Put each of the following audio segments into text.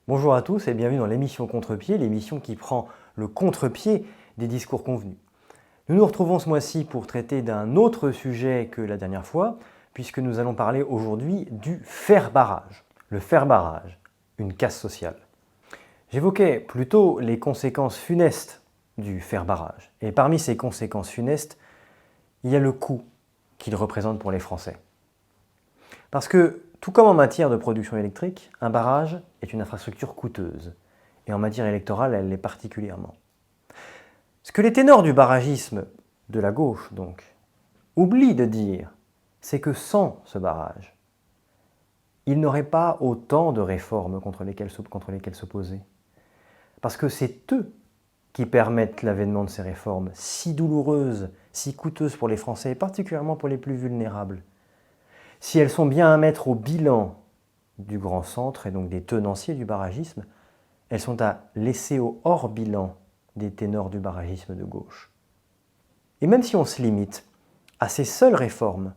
Bonjour à tous et bienvenue dans l'émission Contre-pied, l'émission qui prend le contre-pied des discours convenus. Nous nous retrouvons ce mois-ci pour traiter d'un autre sujet que la dernière fois, puisque nous allons parler aujourd'hui du faire-barrage. Le faire-barrage, une casse sociale. J'évoquais plutôt les conséquences funestes du faire-barrage. Et parmi ces conséquences funestes, il y a le coût qu'il représente pour les Français. Parce que, tout comme en matière de production électrique, un barrage est une infrastructure coûteuse. Et en matière électorale, elle l'est particulièrement. Ce que les ténors du barragisme, de la gauche donc, oublient de dire, c'est que sans ce barrage, il n'aurait pas autant de réformes contre lesquelles s'opposer. Parce que c'est eux qui permettent l'avènement de ces réformes si douloureuses, si coûteuses pour les Français, et particulièrement pour les plus vulnérables. Si elles sont bien à mettre au bilan du grand centre et donc des tenanciers du barragisme, elles sont à laisser au hors bilan des ténors du barragisme de gauche. Et même si on se limite à ces seules réformes,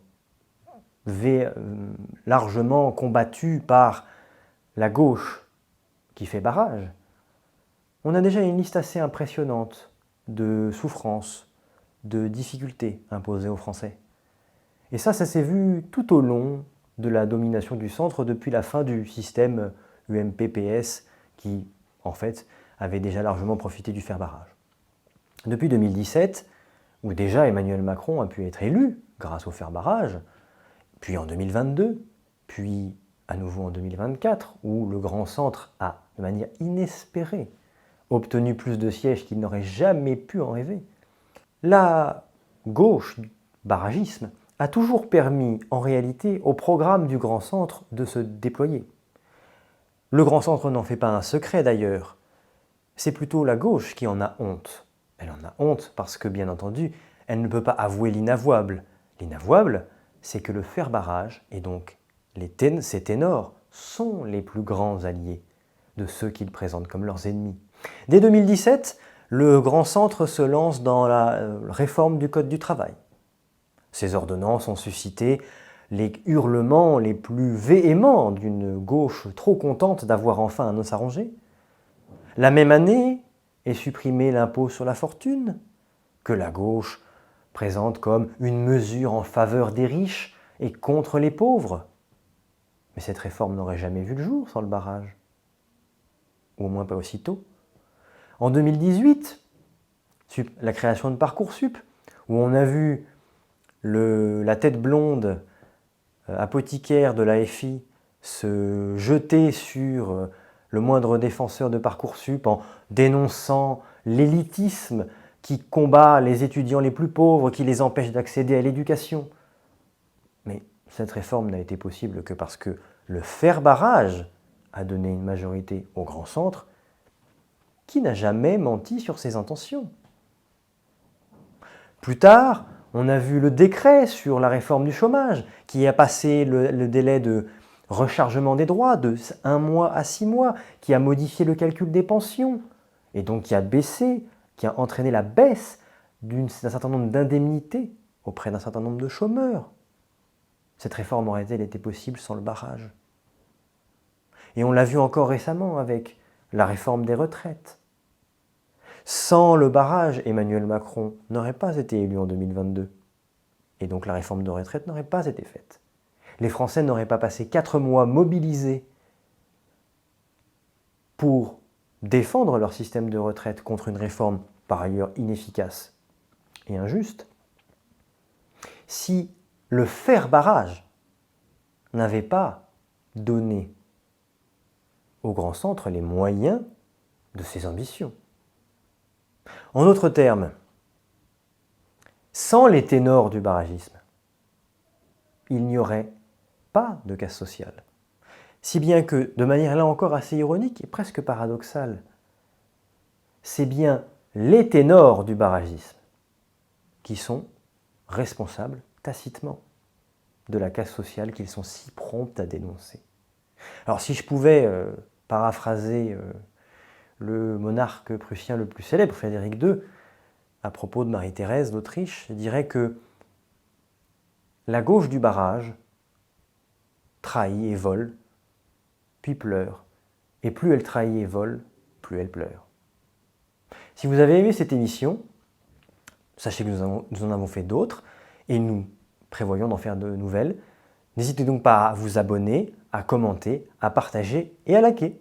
largement combattues par la gauche qui fait barrage, on a déjà une liste assez impressionnante de souffrances, de difficultés imposées aux Français. Et ça s'est vu tout au long de la domination du centre depuis la fin du système UMP-PS qui, en fait, avait déjà largement profité du faire-barrage. Depuis 2017, où déjà Emmanuel Macron a pu être élu grâce au faire-barrage, puis en 2022, puis à nouveau en 2024, où le grand centre a, de manière inespérée, obtenu plus de sièges qu'il n'aurait jamais pu en rêver. La gauche, barragisme, a toujours permis, en réalité, au programme du grand centre de se déployer. Le grand centre n'en fait pas un secret d'ailleurs. C'est plutôt la gauche qui en a honte. Elle en a honte parce que, bien entendu, elle ne peut pas avouer l'inavouable. L'inavouable, c'est que le faire-barrage, et donc ces ténors, sont les plus grands alliés de ceux qu'ils présentent comme leurs ennemis. Dès 2017, le grand centre se lance dans la réforme du Code du travail. Ces ordonnances ont suscité les hurlements les plus véhéments d'une gauche trop contente d'avoir enfin un os à ronger. La même année est supprimé l'impôt sur la fortune, que la gauche présente comme une mesure en faveur des riches et contre les pauvres. Mais cette réforme n'aurait jamais vu le jour sans le barrage. Ou au moins pas aussitôt. En 2018, la création de Parcoursup, où on a vu la tête blonde apothicaire de l'AFI se jeter sur le moindre défenseur de Parcoursup en dénonçant l'élitisme qui combat les étudiants les plus pauvres, qui les empêche d'accéder à l'éducation. Mais cette réforme n'a été possible que parce que le faire-barrage a donné une majorité au grand centre qui n'a jamais menti sur ses intentions. Plus tard, on a vu le décret sur la réforme du chômage qui a passé le délai de rechargement des droits de 1 mois à 6 mois, qui a modifié le calcul des pensions et donc qui a entraîné la baisse d'un certain nombre d'indemnités auprès d'un certain nombre de chômeurs. Cette réforme aurait-elle été possible sans le barrage? Et on l'a vu encore récemment avec la réforme des retraites. Sans le barrage, Emmanuel Macron n'aurait pas été élu en 2022. Et donc la réforme de retraite n'aurait pas été faite. Les Français n'auraient pas passé 4 mois mobilisés pour défendre leur système de retraite contre une réforme par ailleurs inefficace et injuste, si le faire-barrage n'avait pas donné au grand centre les moyens de ses ambitions. En d'autres termes, sans les ténors du barragisme, il n'y aurait pas de casse sociale. Si bien que, de manière là encore assez ironique et presque paradoxale, c'est bien les ténors du barragisme qui sont responsables tacitement de la casse sociale qu'ils sont si prompts à dénoncer. Alors si je pouvais paraphraser le monarque prussien le plus célèbre, Frédéric II, à propos de Marie-Thérèse d'Autriche, je dirais que la gauche du barrage trahit et vole, puis pleure, Et plus elle trahit et vole, plus elle pleure. Si vous avez aimé cette émission, sachez que nous en avons fait d'autres et nous prévoyons d'en faire de nouvelles. N'hésitez donc pas à vous abonner, à commenter, à partager et à liker.